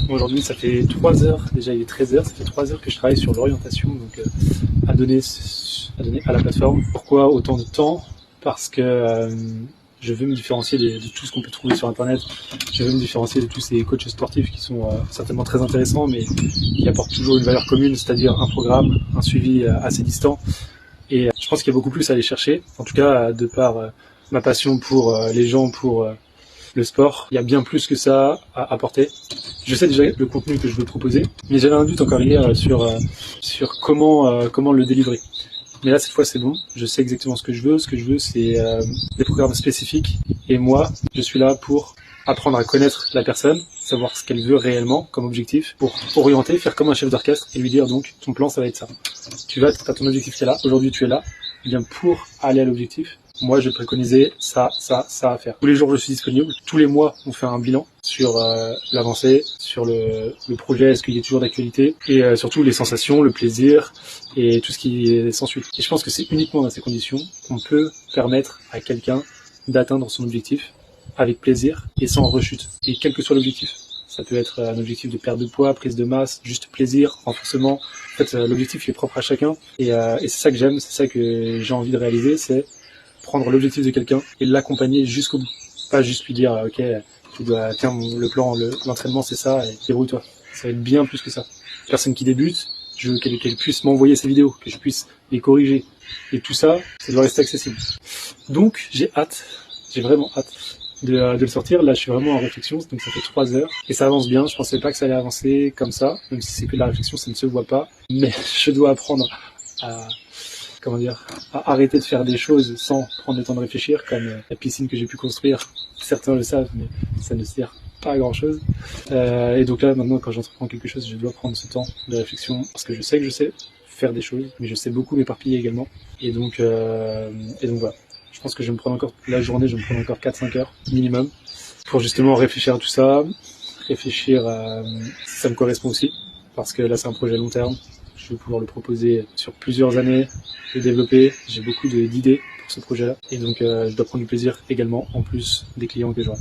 Aujourd'hui, ça fait 3 heures, déjà il est 13 heures, ça fait 3 heures que je travaille sur l'orientation donc à donner à la plateforme. Pourquoi autant de temps? Parce que je veux me différencier de tout ce qu'on peut trouver sur internet. Je veux me différencier de tous ces coachs sportifs qui sont certainement très intéressants, mais qui apportent toujours une valeur commune, c'est-à-dire un programme, un suivi assez distant. Et je pense qu'il y a beaucoup plus à aller chercher, en tout cas de par ma passion pour les gens, pour le sport. Il y a bien plus que ça à apporter. Je sais déjà le contenu que je veux proposer, mais j'avais un doute encore hier sur comment le délivrer. Mais là, cette fois, c'est bon. Je sais exactement ce que je veux. Ce que je veux, c'est des programmes spécifiques. Et moi, je suis là pour apprendre à connaître la personne, savoir ce qu'elle veut réellement comme objectif, pour orienter, faire comme un chef d'orchestre et lui dire donc, ton plan, ça va être ça. Tu as ton objectif qui est là. Aujourd'hui, tu es là. Et bien, pour aller à l'objectif, moi, je vais préconiser ça à faire. Tous les jours, je suis disponible. Tous les mois, on fait un bilan sur l'avancée, sur le projet, est-ce qu'il est toujours d'actualité, et surtout les sensations, le plaisir et tout ce qui s'ensuit. Et je pense que c'est uniquement dans ces conditions qu'on peut permettre à quelqu'un d'atteindre son objectif avec plaisir et sans rechute. Et quel que soit l'objectif. Ça peut être un objectif de perte de poids, prise de masse, juste plaisir, renforcement. En fait, l'objectif il est propre à chacun. Et c'est ça que j'aime, c'est ça que j'ai envie de réaliser, c'est prendre l'objectif de quelqu'un et l'accompagner jusqu'au bout. Pas juste lui dire, ok, tu dois, tiens, le plan, l'entraînement c'est ça, et débrouille-toi. Ça va être bien plus que ça. Personne qui débute, je veux qu'elle puisse m'envoyer ses vidéos, que je puisse les corriger. Et tout ça, ça doit rester accessible. Donc, j'ai vraiment hâte de le sortir. Là, je suis vraiment en réflexion, donc ça fait 3 heures. Et ça avance bien, je pensais pas que ça allait avancer comme ça, même si c'est que de la réflexion, ça ne se voit pas. Mais je dois apprendre à arrêter de faire des choses sans prendre le temps de réfléchir, comme la piscine que j'ai pu construire. Certains le savent, mais ça ne sert pas à grand chose. Et donc là, maintenant, quand j'entreprends quelque chose, je dois prendre ce temps de réflexion, parce que je sais faire des choses, mais je sais beaucoup m'éparpiller également. Et donc voilà. Je pense que je vais me prendre encore la journée, je vais me prendre encore 4-5 heures minimum pour justement réfléchir à tout ça, réfléchir à si ça me correspond aussi, parce que là c'est un projet à long terme. Je vais pouvoir le proposer sur plusieurs années, le développer. J'ai beaucoup d'idées pour ce projet-là. Et donc, je dois prendre du plaisir également, en plus des clients que j'aurai.